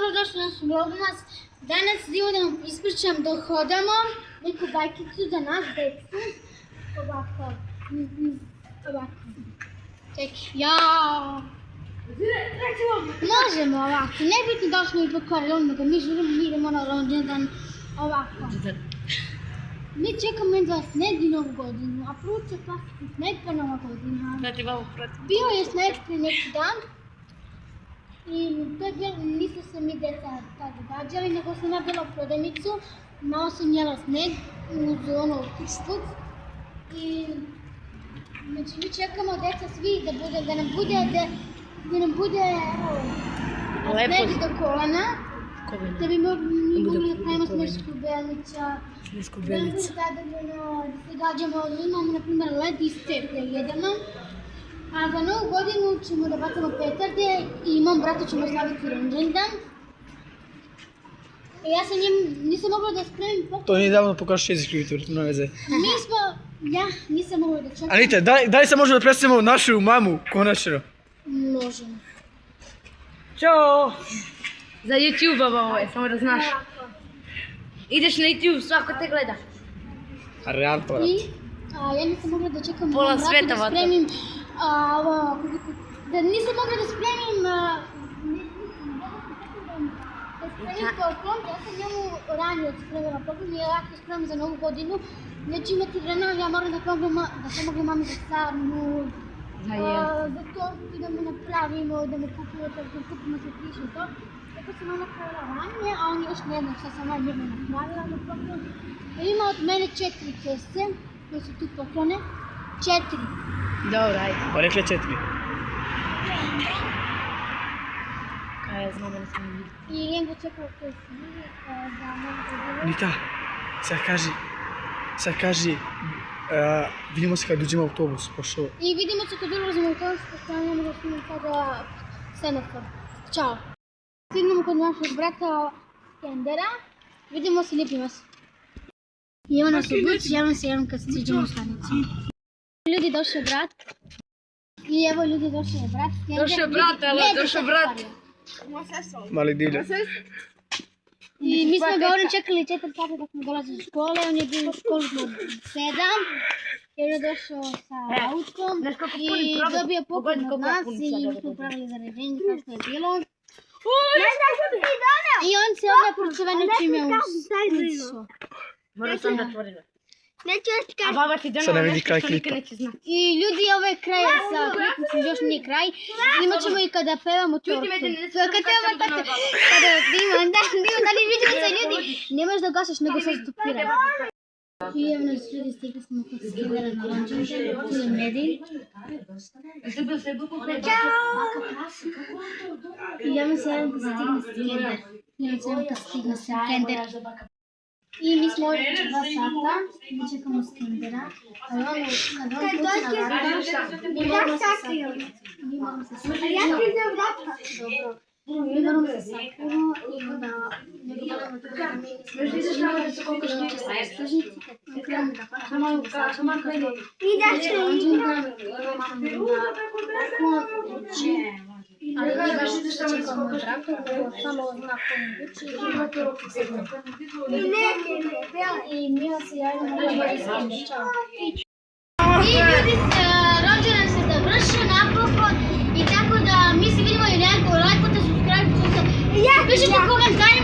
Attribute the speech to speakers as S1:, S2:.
S1: dobrodošli u naš vlogmas. Danas idemo da vam ispričam da hodamo neku bajkicu za nas decu. Ovako. Ovako. Čekaj, jao. Možemo ovako, nebitno da smo i pokvarili, nego mi želimo, mi idemo na rođendan. Ovako. Mi čekamo jedva sneg i novu godinu, a prvo će pasti sneg pa nova godina. Bio je sneg prije neki dan. I to je bilo, nisu se mi djeca tad događali, nego sam ja bila u prodavnicu, malo sam jela sneg uz ono kištuk. I znači mi čekamo djeca svi da nam bude sneg do kolena. Da bi mogli da pravimo Snežku Belnića. Da nam bude tada da se gađamo, imamo na primjer led i stepe jedemo. A za novu godinu ćemo da bacamo petarde i mom bratu ćemo slaviti rođendan. Ja sa njim nisam mogla da spremim poklon.
S2: To nije davno pokažeš jezik YouTube, nema veze.
S1: Ja nisam mogla da čekam.
S2: Anita, da li se možemo da predstavimo našu mamu, konačno?
S1: Možemo.
S3: Ćao! Za YouTube ovo je, samo da znaš. Ideš na YouTube, svako te gleda.
S2: Real porat.
S1: Ja nisam mogla da čekam
S3: Pola
S1: mom bratu
S3: sveta
S1: da
S3: vata.
S1: spremim da nisam mogla da spremim poklon, ja sam njemu ranije spremila poklon i ja to spremam za novu godinu. Neću imati vremena, ja moram da pomogla mami za sarnu, za tortu da mu napravimo, da mu kupimo se piše to. Tako sam ona napravila ranije, a on još ne znam šta sam ja njemu napravila na poklon. Ima od mene 4 kese, koje su tu poklone. 4.
S3: Dobro, ajde.
S2: Pa rekla 4.
S3: Kaj ja znam da nisam vidio.
S1: I njega čekao koji su bili da mogu da bilo.
S2: Anita, sad kaži, vidimo se kad uđemo u autobus, pošto...
S1: I vidimo se kad ulazimo u autobus, pošto ja ne mogu snimam sada semafor. Ćao. Stignemo kod našeg brata Kendera. Vidimo se, ljubim se. I evo nas u buci, javim se jednom kad stiđemo u stanici. Ljudi, došao je brat. I evo ljudi, došao je brat.
S3: Došao je brat, ali došao brat.
S2: Mali divlja.
S1: I mi smo ga ovdje čekali 4 sata dok smo dolazili iz škole. On je bio u školu od 7. Jer je došao sa autom i dobio poklon od nas i mi smo upravili zaređenje kao što je bilo. I on se odmah proceveno čime ušao.
S3: Moram sam da otvorim. A baba ti
S2: Sad ne
S3: donala
S2: vidi
S3: nešto
S2: kraj
S3: što niko
S2: klipa.
S3: neće znati.
S1: I ljudi, ovo je kraj sa klipnicom, još nije kraj. Snimat ćemo i kada pevamo tortu. Kad pevamo tortu, kada snimamo, da li vidimo se ljudi. Ne možeš da gašaš, nego sad stopiramo. I evo nas ljudi, stigli smo kod Skindera na rođendan, tu je Medin. I ja mi se javim kad stigne Skinder. Ja mi se javim kad stigne Skender. I mi smo ovdje 2 sata, mi čekamo Skindera, ali kad on kući na vrata, mi moramo se sakriti. Mi moramo se sakriti i onda nego moramo tako da mi imamo se koliko što će se služiti, kad mi krenemo da pašamo, kad mi krenemo rođendan, imamo poklon kući. Ali mi baš čekamo moj bratu, samo znak komu kući i imate ruku se i mi vas se javimo na bolji Skinder. Ćao. I ljudi, rođendan se završio napokon i tako da mi se vidimo i nekako lajkujte, subscribe, pišite komentare.